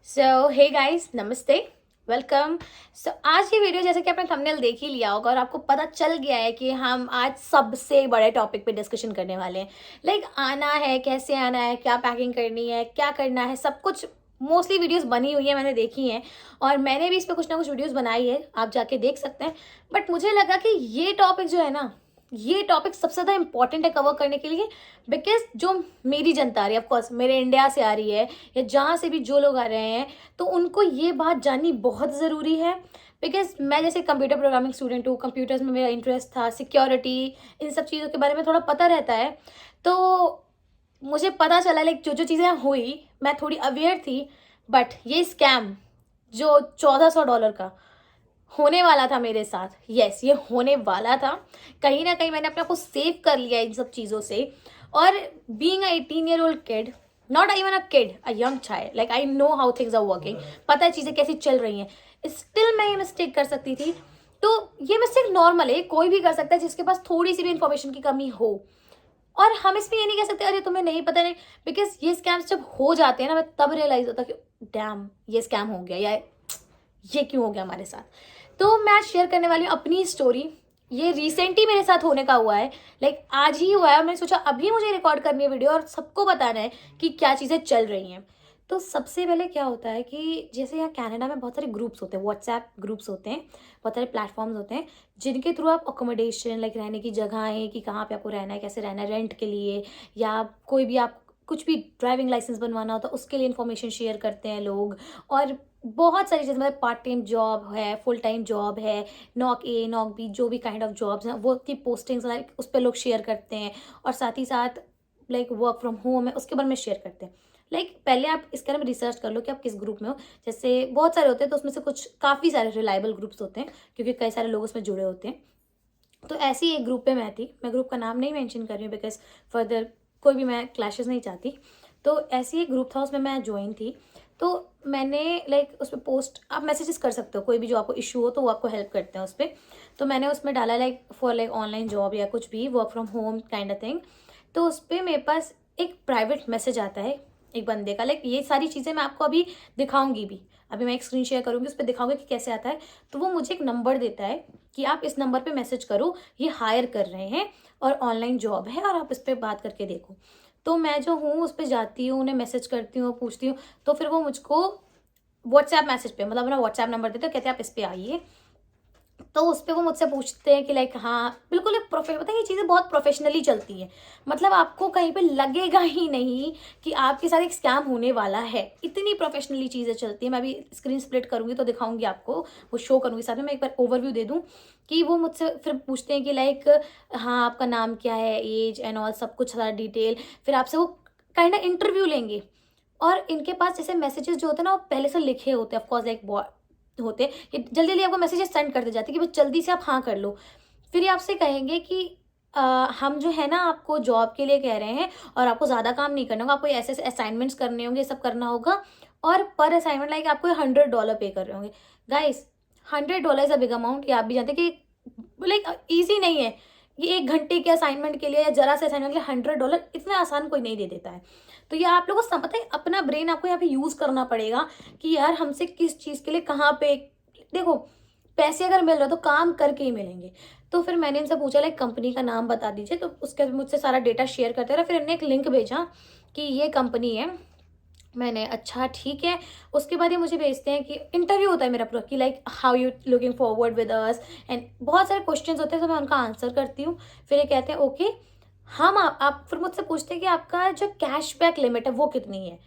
सो hey guys, नमस्ते, welcome. आज की वीडियो जैसे कि आपने थंबनेल देख ही लिया होगा और आपको पता चल गया है कि हम आज सबसे बड़े टॉपिक पे डिस्कशन करने वाले हैं। आना है, कैसे आना है, क्या पैकिंग करनी है, क्या करना है, सब कुछ मोस्टली वीडियोस बनी हुई है, मैंने देखी हैं और मैंने भी इस पे कुछ ना कुछ वीडियोस बनाई है, आप जाके देख सकते हैं। बट मुझे लगा कि ये टॉपिक जो है ना, ये टॉपिक सबसे ज़्यादा इंपॉर्टेंट है कवर करने के लिए। बिकॉज जो मेरी जनता आ रही है, ऑफकोर्स मेरे इंडिया से आ रही है या जहाँ से भी जो लोग आ रहे हैं, तो उनको ये बात जाननी बहुत ज़रूरी है। बिकॉज मैं जैसे कंप्यूटर प्रोग्रामिंग स्टूडेंट हूँ, कंप्यूटर्स में मेरा इंटरेस्ट था, सिक्योरिटी, इन सब चीज़ों के बारे में थोड़ा पता रहता है। तो मुझे पता चला जो जो चीज़ें हुई, मैं थोड़ी अवेयर थी। बट ये स्कैम जो $1400 का होने वाला था मेरे साथ, यस ये होने वाला था। कहीं ना कहीं मैंने अपने आप को सेव कर लिया इन सब चीज़ों से। और being a 18-year-old kid, not even a kid, a young child, I know how things are working, पता है चीज़ें कैसी चल रही हैं, स्टिल मैं ये मिस्टेक कर सकती थी। तो ये मिस्टेक नॉर्मल है, कोई भी कर सकता है जिसके पास थोड़ी सी भी इंफॉर्मेशन की कमी हो। और हम इसमें ये नहीं कह सकते अरे तुम्हें नहीं पता, नहीं। बिकॉज ये स्कैम्स जब हो जाते हैं ना, मैं तब रियलाइज होता कि डैम, ये स्कैम हो गया, या ये क्यों हो गया हमारे साथ। तो मैं आज शेयर करने वाली हूँ अपनी स्टोरी। ये रिसेंट ही मेरे साथ होने का हुआ है, आज ही हुआ है और मैंने सोचा अभी मुझे रिकॉर्ड करनी है वीडियो और सबको बताना है कि क्या चीज़ें चल रही हैं। तो सबसे पहले क्या होता है कि जैसे यहाँ कनाडा में बहुत सारे ग्रुप्स होते हैं, व्हाट्सएप ग्रुप्स होते हैं, बहुत सारे प्लेटफॉर्म्स होते हैं जिनके थ्रू आप अकोमोडेशन, रहने की जगहें, कि कहाँ पे आपको रहना है, कैसे रहना है, रेंट के लिए, या कोई भी आप कुछ भी ड्राइविंग लाइसेंस बनवाना होता है उसके लिए इन्फॉर्मेशन शेयर करते हैं लोग। और बहुत सारी चीज़ें, मतलब पार्ट टाइम जॉब है, फुल टाइम जॉब है, नॉक ए नॉक बी, जो भी काइंड ऑफ जॉब्स हैं वो की पोस्टिंग्स उस पर लोग शेयर करते हैं। और साथ ही साथ वर्क फ्रॉम होम है, उसके बारे में शेयर करते हैं। पहले आप इसके बारे में रिसर्च कर लो कि आप किस ग्रुप में हो। जैसे बहुत सारे होते हैं तो उसमें से कुछ काफ़ी सारे रिलायबल ग्रुप्स होते हैं क्योंकि कई सारे लोग उसमें जुड़े होते हैं। तो ऐसी एक ग्रुप पे मैं थी, मैं ग्रुप का नाम नहीं मेंशन कर रही हूँ बिकॉज फर्दर कोई भी मैं क्लैशेस नहीं चाहती। तो ऐसी एक ग्रुप था, उसमें मैं ज्वाइन थी। तो मैंने उस पर पोस्ट, आप मैसेजेस कर सकते हो, कोई भी जो आपको इशू हो तो वो आपको हेल्प करते हैं उस पर। तो मैंने उसमें डाला फॉर ऑनलाइन जॉब या कुछ भी work from home kind of thing. तो उस पर मेरे पास एक प्राइवेट मैसेज आता है एक बंदे का। ये सारी चीज़ें मैं आपको अभी दिखाऊंगी भी, अभी मैं एक स्क्रीन शेयर करूंगी, उस पर दिखाऊंगी कि कैसे आता है। तो वो मुझे एक नंबर देता है कि आप इस नंबर पे मैसेज करो, ये हायर कर रहे हैं और ऑनलाइन जॉब है और आप इस पर बात करके देखो। तो मैं जो हूँ उस पर जाती हूँ, उन्हें मैसेज करती हूँ, पूछती हूँ। तो फिर वो मुझको व्हाट्सएप मैसेज पे, मतलब अपना व्हाट्सएप नंबर देते हैं, कहते हैं आप इस पर आइए। तो उस पे वो मुझसे पूछते हैं कि हाँ, बिल्कुल एक पता है ये चीज़ें बहुत प्रोफेशनली चलती हैं। मतलब आपको कहीं पे लगेगा ही नहीं कि आपके साथ एक स्कैम होने वाला है, इतनी प्रोफेशनली चीज़ें चलती हैं। मैं अभी स्क्रीन स्प्लिट करूँगी तो दिखाऊंगी आपको, वो शो करूँगी साथ में। मैं एक बार ओवरव्यू दे दूँ कि वो मुझसे फिर पूछते हैं कि हाँ आपका नाम क्या है, एज एंड ऑल, सब कुछ सारा डिटेल। फिर आपसे वो काइंड ऑफ इंटरव्यू लेंगे। और इनके पास जैसे मैसेजेस जो होते हैं ना, वो पहले से लिखे होते हैं, ऑफकोर्स होते हैं, ये जल्दी जल्दी आपको मैसेजेस सेंड करते जाते हैं कि बस जल्दी से आप हाँ कर लो। फिर ये आपसे कहेंगे कि हम जो है ना आपको जॉब के लिए कह रहे हैं और आपको ज़्यादा काम नहीं करना होगा, आपको ऐसे ऐसे असाइनमेंट्स करने होंगे, ये सब करना होगा। और पर असाइनमेंट आपको $100 पे कर रहे होंगे। गाइस, $100 अ बिग अमाउंट, ये आप भी जानते हैं कि ईजी नहीं है। ये 1 घंटे के असाइनमेंट के लिए या जरा से असाइनमेंट के लिए $100 इतना आसान कोई नहीं दे देता है। तो ये आप लोगों को पता है, अपना ब्रेन आपको यहाँ पे यूज़ करना पड़ेगा कि यार हमसे किस चीज़ के लिए कहाँ पे। देखो, पैसे अगर मिल रहे तो काम करके ही मिलेंगे। तो फिर मैंने इनसे पूछा कंपनी का नाम बता दीजिए, तो उसके मुझसे सारा डेटा शेयर करते रहे। फिर इन्होंने एक लिंक भेजा कि ये कंपनी है। मैंने अच्छा ठीक है। उसके बाद ये मुझे भेजते हैं कि इंटरव्यू होता है मेरा पूरा, कि how you looking forward with us, and बहुत सारे क्वेश्चंस होते हैं तो मैं उनका आंसर करती हूँ। फिर ये कहते हैं ओके, हम आप फिर मुझसे पूछते हैं कि आपका जो कैशबैक लिमिट है वो कितनी है।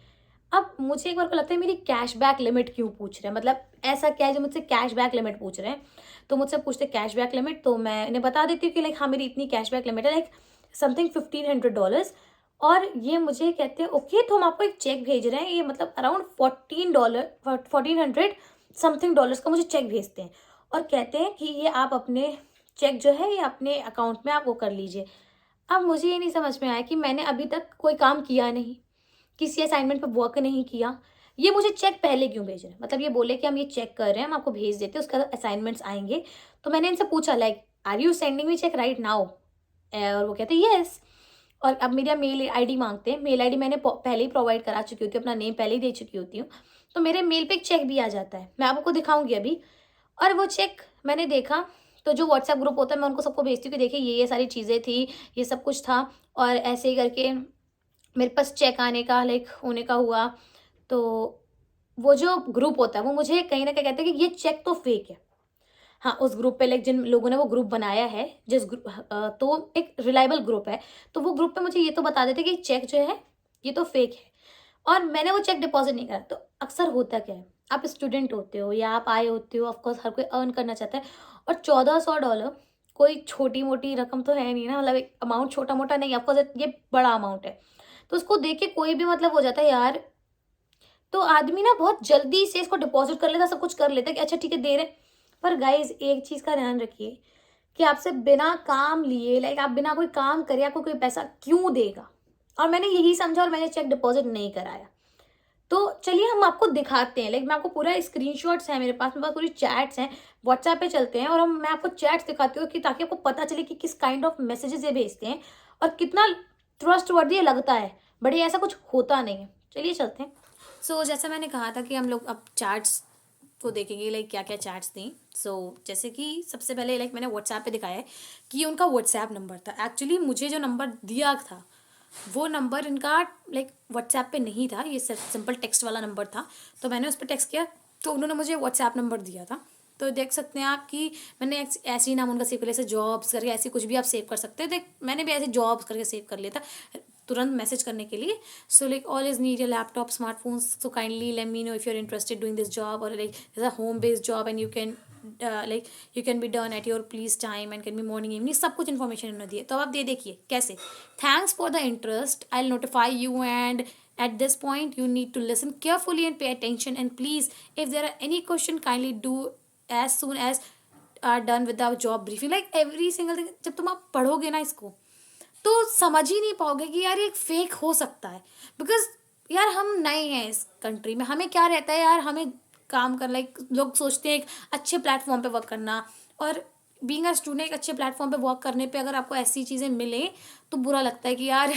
अब मुझे एक बार को लगता है मेरी कैशबैक लिमिट क्यों पूछ रहे हैं, मतलब ऐसा क्या है जो मुझसे कैशबैक लिमिट पूछ रहे हैं। तो मुझसे पूछते कैशबैक लिमिट, तो मैं इन्हें बता देती हूँ कि हाँ मेरी इतनी कैशबैक लिमिट है, समथिंग $1,500। और ये मुझे कहते हैं ओके, तो हम आपको एक चेक भेज रहे हैं, ये मतलब अराउंड $1400 समथिंग डॉलर्स का मुझे चेक भेजते हैं। और कहते हैं कि ये आप अपने चेक जो है ये अपने अकाउंट में आप वो कर लीजिए। अब मुझे ये नहीं समझ में आया कि मैंने अभी तक कोई काम किया नहीं, किसी असाइनमेंट पे वर्क नहीं किया, ये मुझे चेक पहले क्यों भेज रहे हैं। मतलब ये बोले कि हम ये चेक कर रहे हैं, हम आपको भेज देते हैं, उसके बाद असाइनमेंट्स आएंगे। तो मैंने इनसे पूछा are you sending me cheque right now, और वो कहते हैं यस। और अब मेरा मेल आईडी मांगते हैं। मेल आईडी मैंने पहले ही प्रोवाइड करा चुकी होती हूँ, अपना नेम पहले ही दे चुकी होती हूँ। तो मेरे मेल पे एक चेक भी आ जाता है, मैं आपको दिखाऊंगी अभी। और वो चेक मैंने देखा, तो जो व्हाट्सएप ग्रुप होता है मैं उनको सबको भेजती हूँ कि देखिए ये सारी चीज़ें थी, ये सब कुछ था, और ऐसे ही करके मेरे पास चेक आने का लाइक होने का हुआ। तो वो जो ग्रुप होता है वो मुझे कहीं ना कहीं कहता है कि ये चेक तो फेक है। हाँ, उस ग्रुप पे लाइक जिन लोगों ने वो ग्रुप बनाया है, जिस ग्रुप तो एक रिलायबल ग्रुप है, तो वो ग्रुप पे मुझे ये तो बता देते कि चेक जो है ये तो फेक है, और मैंने वो चेक डिपॉजिट नहीं करा। तो अक्सर होता क्या है, आप स्टूडेंट होते हो या आप आए होते हो, ऑफकोर्स हर कोई अर्न करना चाहता है, और $1400 कोई छोटी मोटी रकम तो है नहीं ना, मतलब एक अमाउंट छोटा मोटा नहीं, ऑफकोर्स ये बड़ा अमाउंट है। तो उसको देख के कोई भी मतलब हो जाता है यार, तो आदमी ना बहुत जल्दी से इसको डिपॉजिट कर लेता, सब कुछ कर लेता है कि अच्छा ठीक है दे रहे हैं। पर गाइज एक चीज का ध्यान रखिए कि आपसे बिना काम लिए, लाइक आप बिना कोई काम करे आपको कोई पैसा क्यों देगा। और मैंने यही समझा और मैंने चेक डिपॉजिट नहीं कराया। तो चलिए हम आपको दिखाते हैं, लाइक मैं आपको पूरा स्क्रीनशॉट्स है मेरे पास पूरी चैट्स हैं, व्हाट्सएप पे चलते हैं और हम मैं आपको चैट्स दिखाती हूँ कि ताकि आपको पता चले कि किस काइंड ऑफ मैसेजेस ये भेजते हैं और कितना ट्रस्ट वर्दी ये लगता है। बड़ी ऐसा कुछ होता नहीं है, चलिए चलते हैं। सो जैसा मैंने कहा था कि हम लोग अब चैट्स को देखेंगे, लाइक क्या क्या चैट्स थी। सो जैसे कि सबसे पहले लाइक मैंने व्हाट्सएप पे दिखाया है कि ये उनका व्हाट्सएप नंबर था। एक्चुअली मुझे जो नंबर दिया था वो नंबर इनका लाइक व्हाट्सएप पे नहीं था, ये सिंपल टेक्स्ट वाला नंबर था। तो मैंने उस पर टेक्स्ट किया तो उन्होंने मुझे व्हाट्सएप नंबर दिया था। तो देख सकते हैं आप कि मैंने ऐसे ही नाम उनका सेव कर लिया, जैसे जॉब्स करके ऐसे कुछ भी आप सेव कर सकते हैं। देख मैंने भी ऐसे जॉब्स करके सेव कर लिया था तुरंत मैसेज करने के लिए। So like always need your laptop smartphones, so kindly let me know if you are interested doing this job, और like is a home based job and you can like you can be done at your please time and can be morning evening, सब कुछ information उन्होंने दी है। तो अब आप ये देखिए कैसे, thanks for the interest, I will notify you and at this point you need to listen carefully and pay attention, and please if there are any question kindly do as soon as are done with the job briefing, like every single thing। जब तुम आप पढ़ोगे ना इसको तो समझ ही नहीं पाओगे कि यार ये एक फेक हो सकता है, बिकॉज यार हम नए हैं इस कंट्री में, हमें क्या रहता है यार, हमें काम करना, लाइक लोग सोचते हैं एक अच्छे प्लेटफॉर्म पे वर्क करना, और बीइंग अ स्टूडेंट एक अच्छे प्लेटफॉर्म पे वर्क करने पे अगर आपको ऐसी चीज़ें मिले तो बुरा लगता है कि यार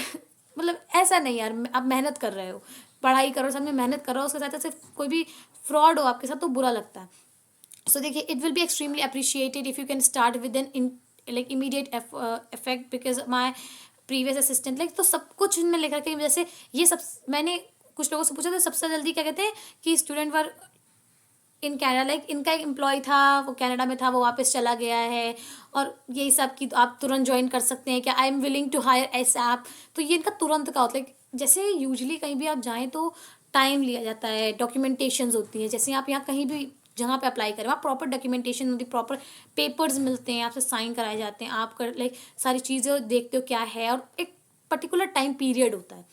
मतलब ऐसा नहीं यार, आप मेहनत कर रहे हो, पढ़ाई करो, सब में मेहनत कर रहे हो, उसके साथ सिर्फ कोई भी फ्रॉड हो आपके साथ तो बुरा लगता है। सो देखिए it will be extremely appreciated if you can start with an in like immediate effect because my previous assistant, like तो सब कुछ इनमें लिखा कि जैसे ये सब मैंने कुछ लोगों से पूछा तो सबसे जल्दी क्या कहते हैं कि student were in Canada, like इनका एक एम्प्लॉय था वो कनाडा में था, वो वापस चला गया है, और यही सब कि आप तुरंत ज्वाइन कर सकते हैं क्या, I am willing to hire ASAP. तो ये इनका तुरंत का होता है, जैसे यूजली कहीं भी आप जाएँ तो टाइम लिया जाता है, डॉक्यूमेंटेशंस होती है, जैसे आप यहाँ कहीं भी जहाँ पे अप्लाई करें वहाँ प्रॉपर डॉक्यूमेंटेशन होती है, प्रॉपर पेपर्स मिलते हैं, आपसे साइन कराए जाते हैं, आप कर लाइक सारी चीज़ें देखते हो क्या है, और एक पर्टिकुलर टाइम पीरियड होता है,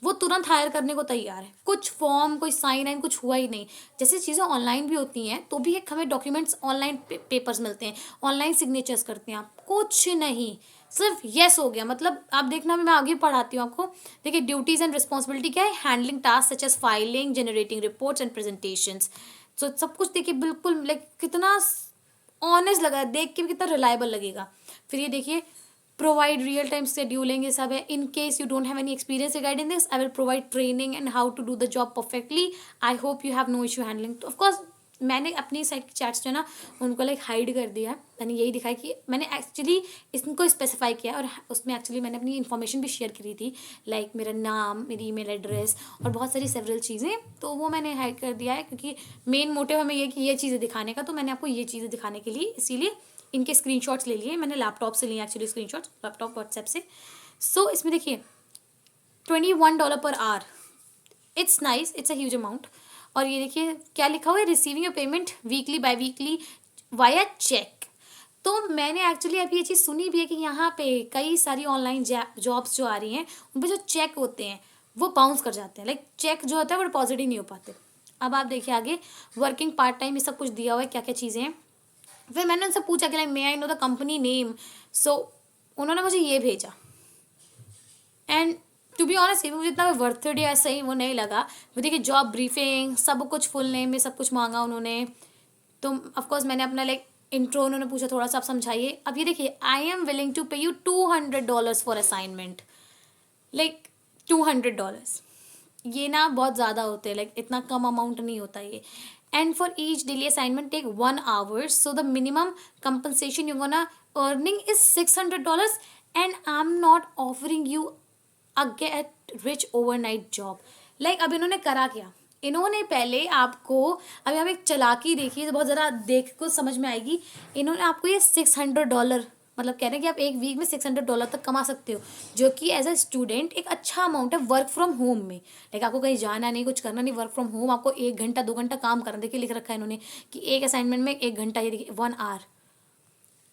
वो तुरंत हायर करने को तैयार है। कुछ फॉर्म कोई साइन आइन कुछ हुआ ही नहीं। जैसे चीज़ें ऑनलाइन भी होती हैं तो भी एक हमें डॉक्यूमेंट्स ऑनलाइन पेपर्स मिलते हैं, ऑनलाइन सिग्नेचर्स करते हैं, आप कुछ नहीं, सिर्फ यस हो गया। मतलब आप देखना मैं आगे पढ़ाती हूँ आपको। देखिए ड्यूटीज एंड रिस्पॉन्सिबिलिटी क्या है, handling task such as filing, generating reports and presentations. So सब कुछ देखिए बिल्कुल लाइक कितना ऑनेस्ट लगा है, देख के भी कितना रिलायबल लगेगा। फिर ये देखिए प्रोवाइड रियल टाइम शेड्यूलिंग, ये सब है। In case you don't have any experience regarding this I will provide training and how to do the job perfectly, I hope you have no issue handling. तो of course मैंने अपनी side की chats जो है ना उनको लाइक हाइड कर दिया है, मैंने यही दिखाया कि मैंने एक्चुअली इसको स्पेसिफाई किया, और उसमें एक्चुअली मैंने अपनी इन्फॉर्मेशन भी शेयर करी थी, लाइक मेरा नाम, मेरी ईमेल एड्रेस और बहुत सारी सेवरल चीज़ें, तो वो मैंने हाइड कर दिया है क्योंकि मेन मोटिव हमें ये कि ये चीज़ें दिखाने का, तो मैंने आपको ये चीज़ें दिखाने के लिए इसीलिए इनके स्क्रीनशॉट्स ले लिए, मैंने लैपटॉप से लिए एक्चुअली स्क्रीनशॉट्स, लैपटॉप व्हाट्सएप से। सो इसमें देखिए $21 per hour, it's nice, it's a huge amount. और ये देखिए क्या लिखा हुआ है, receiving your payment weekly bi weekly via cheque. तो मैंने एक्चुअली अभी ये चीज़ सुनी भी है कि यहाँ पे कई सारी ऑनलाइन जॉब्स जो आ रही हैं उन पर जो चेक होते हैं वो बाउंस कर जाते हैं, लाइक चेक जो होता है वो डिपॉजिट ही नहीं हो पाते। अब आप देखिए आगे वर्किंग पार्ट टाइम, ये सब कुछ दिया हुआ है क्या क्या चीज़ें हैं। फिर मैंने उनसे पूछा कि like may I know the company name, so उन्होंने मुझे ये भेजा, एंड टू बी ऑनेस्ट मुझे इतना वर्थ इट या सही वो नहीं लगा। वो देखिए जॉब ब्रीफिंग, सब कुछ फुल नेम में सब कुछ मांगा उन्होंने। तो ऑफकोर्स मैंने अपना लाइक इंट्रो उन्होंने पूछा थोड़ा सा आप समझाइए। अब ये देखिए आई एम विलिंग टू पे यू $200 फॉर असाइनमेंट, लाइक $200। ये ना बहुत ज़्यादा होते हैं, लाइक इतना कम अमाउंट नहीं होता ये. And for each daily assignment take 1 hour, so the minimum compensation you're gonna earning is $600, and I'm not offering you a get rich overnight job. Like अब इन्होंने करा क्या, इन्होंने पहले आपको, अभी आप एक चालाकी देखिए, बहुत ज़रा देख को समझ में आएगी. इन्होंने आपको ये $600, मतलब कह रहे हैं कि आप एक वीक में $600 तक कमा सकते हो, जो कि एज अ स्टूडेंट एक अच्छा अमाउंट है वर्क फ्रॉम होम में. लाइक आपको कहीं जाना नहीं, कुछ करना नहीं, वर्क फ्रॉम होम आपको 1 घंटा 2 घंटा काम करना. देखिए लिख रखा है इन्होंने कि एक असाइनमेंट में 1 घंटा, ये देखिए 1 hour,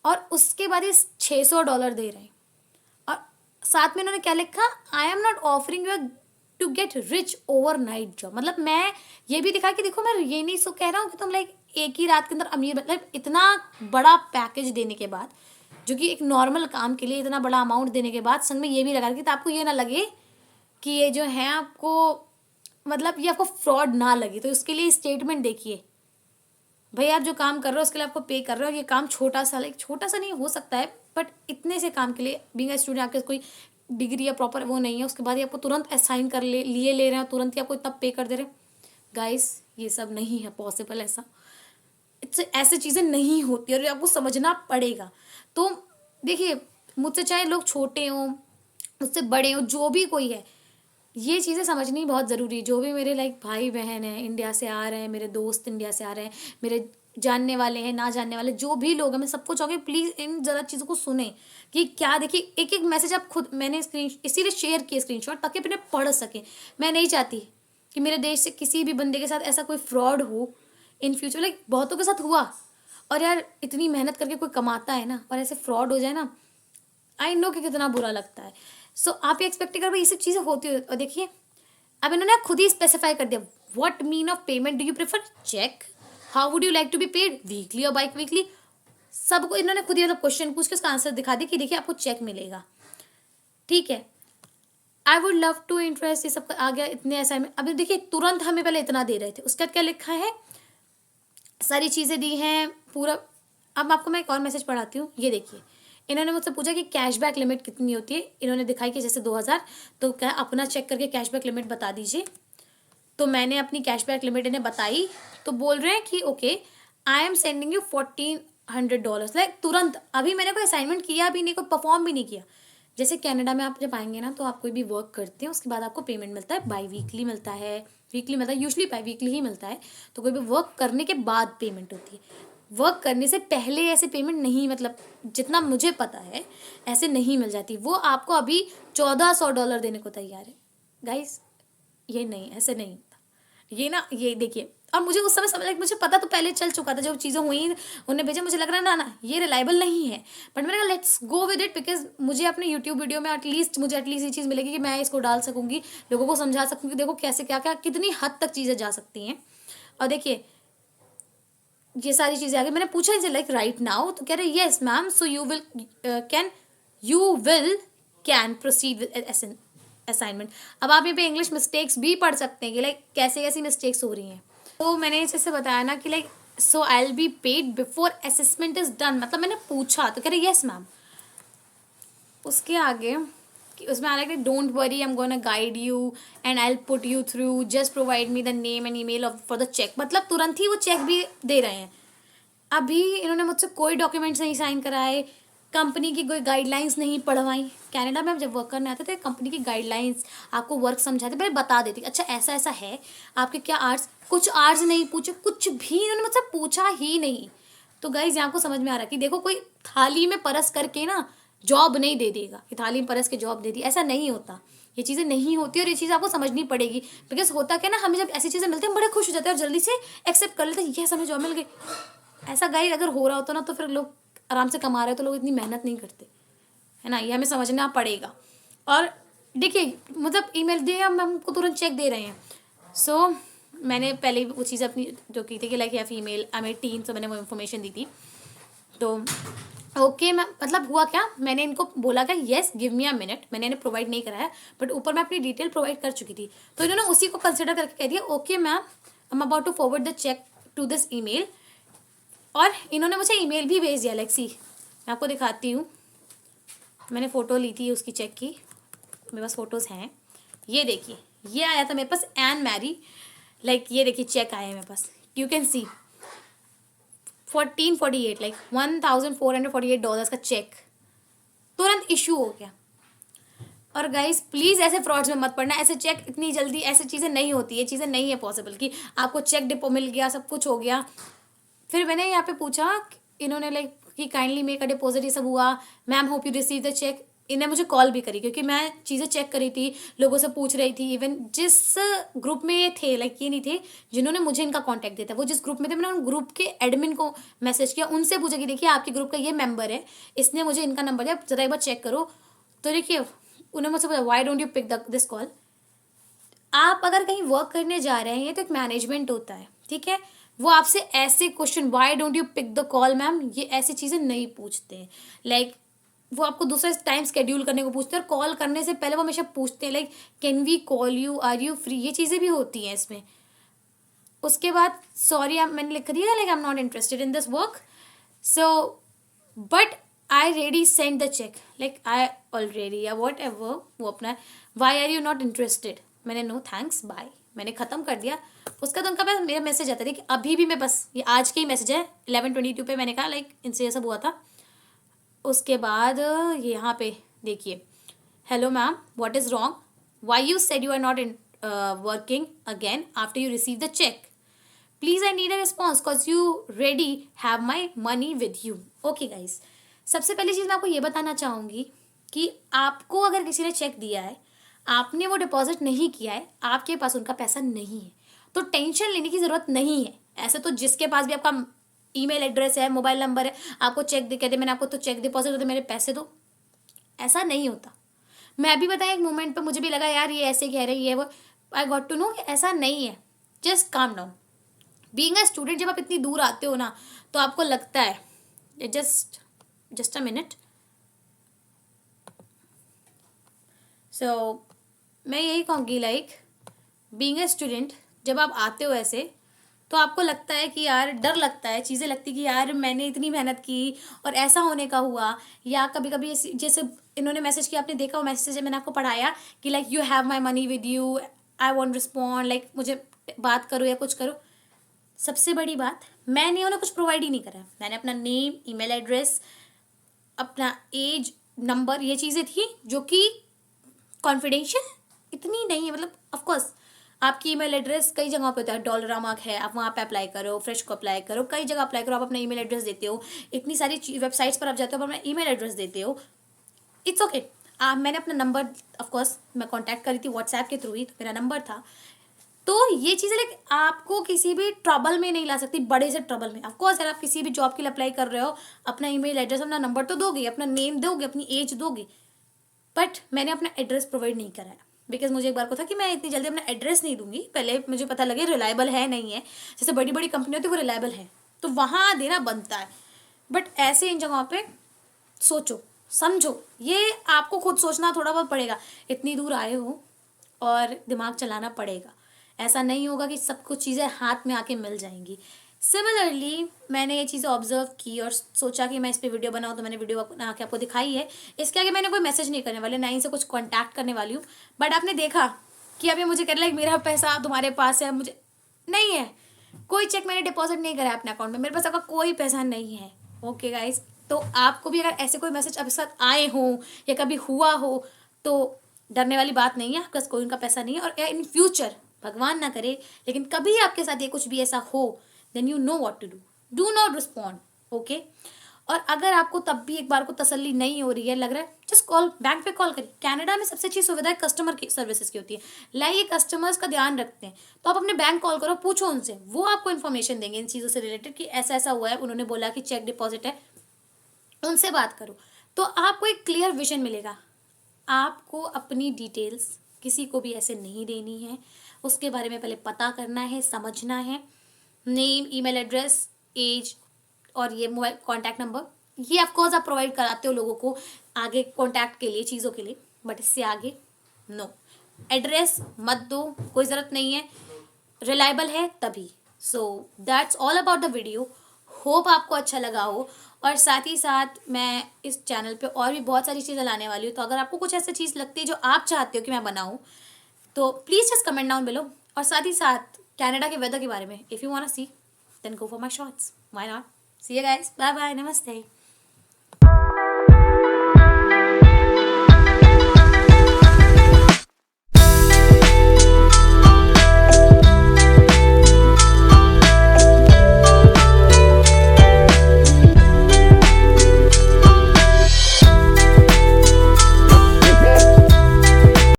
और उसके बाद ये $600 दे रहे हैं. और साथ में इन्होंने क्या लिखा, I am not offering you to get rich overnight job. मतलब मैं ये भी दिखा कि देखो मैं ये नहीं सो कह रहा हूँ कि तुम लाइक एक ही रात के अंदर अमीर, मतलब इतना बड़ा पैकेज देने के बाद, जो कि एक नॉर्मल काम के लिए इतना बड़ा अमाउंट देने के बाद, संग में ये भी लगा कि तो आपको ये ना लगे कि ये जो है आपको, मतलब ये आपको फ्रॉड ना लगे. तो उसके लिए स्टेटमेंट देखिए, भाई आप जो काम कर रहे हो उसके लिए आपको पे कर रहे हो. ये काम छोटा सा, लाइक छोटा सा नहीं हो सकता है, बट इतने से काम के लिए बीइंग अ स्टूडेंट आपके कोई डिग्री या प्रॉपर वो नहीं है, उसके बाद ये आपको तुरंत असाइन कर ले रहे हैं, तुरंत ही आपको इतना पे कर दे रहे हैं. गाइस ये सब नहीं है पॉसिबल, ऐसा ऐसे चीज़ें नहीं होती, और आपको समझना पड़ेगा. तो देखिए, मुझसे चाहे लोग छोटे हों, मुझसे बड़े हों, जो भी कोई है, ये चीज़ें समझनी बहुत ज़रूरी है. जो भी मेरे लाइक भाई बहन हैं इंडिया से आ रहे हैं, मेरे दोस्त इंडिया से आ रहे हैं, मेरे जानने वाले हैं ना जानने वाले, जो भी लोग हैं, मैं सबको चाहूँगी प्लीज़ इन ज़रा चीज़ों को सुने कि क्या. देखिए एक एक मैसेज आप खुद, मैंने स्क्रीन इसीलिए शेयर किए स्क्रीनशॉट, ताकि अपने पढ़ सकें. मैं नहीं चाहती कि मेरे देश से किसी भी बंदे के साथ ऐसा कोई फ्रॉड हो इन फ्यूचर. लाइक बहुतों के साथ हुआ, और यार इतनी मेहनत करके कोई कमाता है ना, और ऐसे फ्रॉड हो जाए ना, आई नो कि कितना बुरा लगता है. सो आप ये एक्सपेक्ट कर, ये सब चीज़ें होती है. और देखिए अब इन्होंने खुद ही स्पेसिफाई कर दिया, what mean of payment, do you prefer cheque, how would you like to be paid, weekly और बाइक वीकली. सबको इन्होंने खुद ही मतलब क्वेश्चन पूछ के उसका आंसर दिखा दिया कि देखिए आपको चेक मिलेगा. ठीक है, I would love to interest, ये सब आ गया. इतने असाइनमेंट अभी देखिए तुरंत हमें पहले इतना दे रहे थे, उसके बाद क्या लिखा है, सारी चीज़ें दी हैं पूरा. अब आपको मैं एक और मैसेज पढ़ाती हूँ. ये देखिए, इन्होंने मुझसे पूछा कि कैशबैक लिमिट कितनी होती है. इन्होंने दिखाई कि जैसे 2000, तो क्या अपना चेक करके कैशबैक लिमिट बता दीजिए. तो मैंने अपनी कैशबैक लिमिट इन्हें बताई, तो बोल रहे हैं कि okay I am sending you $1400. Like तुरंत, अभी मैंने कोई असाइनमेंट किया भी नहीं, कोई परफॉर्म भी नहीं किया. जैसे कनाडा में आप जब आएंगे ना, तो आप कोई भी वर्क करते हैं उसके बाद आपको पेमेंट मिलता है, बाई वीकली मिलता है, वीकली मिलता है, यूजली बाई वीकली ही मिलता है. तो कोई भी वर्क करने के बाद पेमेंट होती है. वर्क करने से पहले ऐसे पेमेंट नहीं, मतलब जितना मुझे पता है ऐसे नहीं मिल जाती. वो आपको अभी $1400 देने को तैयार है. गाइस ये नहीं, ऐसे नहीं होता ये ना. ये देखिए, और मुझे उस समय समझ, मुझे पता तो पहले चल चुका था जब चीज़ें हुई, उन्हें भेजा, मुझे लग रहा ना ना ये रिलायबल नहीं है, बट मैंने कहा let's go with it, because मुझे अपने यूट्यूब वीडियो में एटलीस्ट ये चीज़ मिलेगी कि मैं इसको डाल सकूंगी, लोगों को समझा सकूंगी देखो कैसे क्या क्या कितनी हद तक चीज़ें जा सकती हैं. और देखिए ये सारी चीज़ें आ गई. मैंने पूछा इनसे लाइक राइट नाउ, तो कह रहे yes ma'am, so you will can proceed with assignment. अब आप यहाँ पे इंग्लिश मिस्टेक्स भी पढ़ सकते हैं कि लाइक कैसे कैसी मिस्टेक्स हो रही हैं. तो मैंने जैसे बताया ना कि like so I will be paid before assessment is done. मतलब मैंने पूछा तो कह रहे येस मैम. उसके आगे कि उसमें आ रहा है कि don't worry, I am gonna guide you and I will put you through, just provide me the name and email of for the cheque. मतलब तुरंत ही वो चेक भी दे रहे हैं. अभी इन्होंने मुझसे कोई डॉक्यूमेंट्स नहीं साइन कराए, कंपनी की कोई गाइडलाइंस नहीं पढ़वाई. कनाडा में हम जब वर्क करने आते थे, कंपनी की गाइडलाइंस आपको वर्क समझाते, पहले बता देती अच्छा ऐसा ऐसा है, आपके क्या आर्ट्स, कुछ आर्ट्स नहीं पूछे, कुछ भी इन्होंने मुझसे पूछा ही नहीं. तो गाइज यहाँ को समझ में आ रहा कि देखो कोई थाली में परस करके ना जॉब नहीं दे देगा कि थाली में परस के जॉब दे दी, ऐसा नहीं होता. ये चीज़ें नहीं होती, और ये चीज़ आपको समझनी पड़ेगी. बिकॉज होता क्या ना, हमें जब ऐसी चीज़ें मिलती हैं बड़े खुश हो जाते हैं और जल्दी से एक्सेप्ट कर लेते हैं, यस हमें जॉब मिल गई. ऐसा गाइड अगर हो रहा होता ना, तो फिर लोग आराम से कमा रहे हो तो लोग इतनी मेहनत नहीं करते, है ना. ये हमें समझना पड़ेगा. और देखिए मतलब ईमेल दिए, हम हमको तुरंत चेक दे रहे हैं. सो मैंने पहले वो चीज़ अपनी जो की थी कि लाइक या फीमेल हमें टीम से मैंने वो इन्फॉर्मेशन दी थी. तो ओके मैं मतलब हुआ क्या, मैंने इनको बोला कि yes give me a minute. मैंने इन्हें प्रोवाइड नहीं कराया, बट ऊपर मैं अपनी डिटेल प्रोवाइड कर चुकी थी. तो इन्होंने उसी को कंसिडर करके कह दिया okay ma'am, I am about to forward the cheque to this email. और इन्होंने मुझे ईमेल भी भेज दिया. लाइक सी मैं आपको दिखाती हूँ, मैंने फ़ोटो ली थी उसकी चेक की, मेरे पास फ़ोटोज़ हैं. ये देखिए ये आया था मेरे पास एन मैरी, लाइक ये देखिए चेक आया है मेरे पास, यू कैन सी 1448, लाइक $1448 का चेक तुरंत इशू हो गया। और गाइस प्लीज़ ऐसे फ्रॉड्स में मत पड़ना, ऐसे चेक इतनी जल्दी ऐसी चीज़ें नहीं होती, ये चीज़ें नहीं है पॉसिबल कि आपको चेक डिपो मिल गया, सब कुछ हो गया। फिर मैंने यहाँ पे पूछा, इन्होंने लाइक कि काइंडली मेक अ डिपॉजिट, ये सब हुआ, ma'am hope you receive the cheque. इन्हें मुझे कॉल भी करी क्योंकि मैं चीज़ें चेक करी थी, लोगों से पूछ रही थी। इवन जिस ग्रुप में ये थे, लाइक ये नहीं थे जिन्होंने मुझे इनका कांटेक्ट दिया था, वो जिस ग्रुप में थे, मैंने उन ग्रुप के एडमिन को मैसेज किया, उनसे पूछा कि देखिए आपके ग्रुप का ये मेंबर है, इसने मुझे इनका नंबर दिया, जरा एक बार चेक करो। तो देखिए उन्होंने मुझसे बोला why don't you pick this call. आप अगर कहीं वर्क करने जा रहे हैं, ये तो एक मैनेजमेंट होता है, ठीक है, वो आपसे ऐसे question why don't you pick the call ma'am, ये ऐसी चीज़ें नहीं पूछते हैं। लाइक वो आपको दूसरा टाइम स्केड्यूल करने को पूछते हैं, और कॉल करने से पहले वो हमेशा पूछते हैं like can we call you, are you free, ये चीज़ें भी होती हैं इसमें। उसके बाद सॉरी मैंने लिख दिया like I am not interested in this work, so but I ready send the cheque, like I already या वॉट एवर वो अपना why are you not interested, मैंने नो थैंक्स बाय, मैंने ख़त्म कर दिया। उसका तो उनका मेरा मैसेज आता था कि अभी भी मैं बस ये आज के ही मैसेज है 11:22 पे, मैंने कहा लाइक इनसे ये सब हुआ था। उसके बाद ये यहाँ पे देखिए, hello ma'am what is wrong, why you said you are not in working again after you receive the cheque, please I need a response cause you ready have my money with you. Okay guys, सबसे पहली चीज़ मैं आपको ये बताना चाहूँगी कि आपको अगर किसी ने चेक दिया है, आपने वो डिपॉजिट नहीं किया है, आपके पास उनका पैसा नहीं है, तो टेंशन लेने की ज़रूरत नहीं है। ऐसे तो जिसके पास भी आपका ईमेल एड्रेस है, मोबाइल नंबर है, आपको चेक दे कहते मैंने आपको तो चेक डिपॉजिट होते मेरे पैसे दो, ऐसा नहीं होता। मैं भी बताया एक मोमेंट पे मुझे भी लगा यार ये ऐसे कह रही है वो, आई गॉट टू नो कि ऐसा नहीं है। Just calm down. Being a student जब आप इतनी दूर आते हो ना, तो आपको लगता है जस्ट अ मिनट। सो मैं यही कहूँगी लाइक बीइंग अ स्टूडेंट जब आप आते हो ऐसे, तो आपको लगता है कि यार डर लगता है, चीज़ें लगती कि यार मैंने इतनी मेहनत की और ऐसा होने का हुआ। या कभी कभी जैसे इन्होंने मैसेज किया, आपने देखा वो मैसेज मैंने आपको पढ़ाया कि like you have my money with you, I want respond, like मुझे बात करो या कुछ करो। सबसे बड़ी बात, मैंने उन्हें कुछ प्रोवाइड ही नहीं करा, मैंने अपना नेम, ईमेल एड्रेस, अपना एज, नंबर, ये चीज़ें थी जो कि कॉन्फिडेंशियल इतनी नहीं है। मतलब ऑफकोर्स आपकी ईमेल एड्रेस कई जगह पे होता है, डॉलरामा है, आप वहाँ पे अप्लाई करो, फ्रेश को अप्लाई करो, कई जगह अप्लाई करो, आप अपना ईमेल एड्रेस देते हो, इतनी सारी वेबसाइट्स पर आप जाते हो, आप अपना ईमेल एड्रेस देते हो, इट्स ओके। मैंने अपना नंबर, ऑफकोर्स मैं कॉन्टैक्ट करी थी व्हाट्सएप के थ्रू ही, तो मेरा नंबर था। तो ये चीज़ें लाइक आपको किसी भी ट्रबल में नहीं ला सकती, बड़े से ट्रबल में। ऑफकोर्स अगर आप किसी भी जॉब के लिए अप्लाई कर रहे हो, अपना ईमेल एड्रेस, अपना नंबर तो दोगे, अपना नेम दोगे, अपनी एज दोगे, बट मैंने अपना एड्रेस प्रोवाइड नहीं कराया बिकॉज मुझे एक बार को था कि मैं इतनी जल्दी अपना एड्रेस नहीं दूंगी, पहले मुझे पता लगे रिलायबल है नहीं है। जैसे बड़ी बड़ी कंपनी होती है वो रिलायबल है तो वहाँ देना बनता है, बट ऐसे इन जगहों पे सोचो समझो, ये आपको खुद सोचना थोड़ा बहुत पड़ेगा। इतनी दूर आए हो और दिमाग चलाना पड़ेगा, ऐसा नहीं होगा कि सब कुछ चीज़ें हाथ में आके मिल जाएंगी। सिमिलरली मैंने ये चीज़ें ऑब्जर्व की और सोचा कि मैं इस पर वीडियो बनाऊँ, तो मैंने वीडियो बना के आपको दिखाई है। इसके आगे मैंने कोई मैसेज नहीं करने वाले, ना ही से कुछ कॉन्टैक्ट करने वाली हूँ। बट आपने देखा कि अभी मुझे कह रहा है मेरा पैसा तुम्हारे पास है, मुझे नहीं है, कोई चेक मैंने डिपॉजिट नहीं करा है अपने अकाउंट में, मेरे पास आपका कोई पैसा नहीं है। ओके गाइस, तो आपको भी अगर ऐसे कोई मैसेज आपके साथ आए हों या कभी हुआ हो तो डरने वाली बात नहीं है, आपके पास कोई उनका पैसा नहीं है। और इन फ्यूचर भगवान ना करे लेकिन कभी आपके साथ ये कुछ भी ऐसा हो, then you know what to do not respond. Okay, और अगर आपको तब भी एक बार को तसल्ली नहीं हो रही है, लग रहा है, जस्ट कॉल, बैंक पे कॉल करिए। कनाडा में सबसे अच्छी सुविधा कस्टमर की सर्विसेज की होती है, लाइक कस्टमर्स का ध्यान रखते हैं, तो आप अपने बैंक कॉल करो, पूछो उनसे, वो आपको इन्फॉर्मेशन देंगे इन चीज़ों से रिलेटेड कि ऐसा ऐसा हुआ है, उन्होंने बोला कि चेक डिपॉजिट है, उनसे बात करो, तो आपको एक क्लियर विजन मिलेगा। आपको अपनी डिटेल्स किसी को भी ऐसे नहीं देनी है, उसके बारे में पहले पता करना है, समझना है। नेम, ईमेल एड्रेस, एज और ये मोबाइल कॉन्टैक्ट नंबर, ये ऑफकोर्स आप प्रोवाइड कराते हो लोगों को आगे कॉन्टैक्ट के लिए, चीज़ों के लिए, बट इससे आगे नो। एड्रेस मत दो, कोई ज़रूरत नहीं है, रिलायबल है तभी। So that's all about the video, hope आपको अच्छा लगा हो। और साथ ही साथ मैं इस चैनल पे और भी बहुत सारी चीज़ें लाने वाली हूँ, तो अगर आपको कुछ ऐसी चीज़ लगती है जो आप चाहते हो कि मैं बनाऊँ, तो please just comment down below, और साथ ही साथ कनाडा के वेदर के बारे में if you want to see then go for my shorts, why not. See you guys, bye bye, नमस्ते।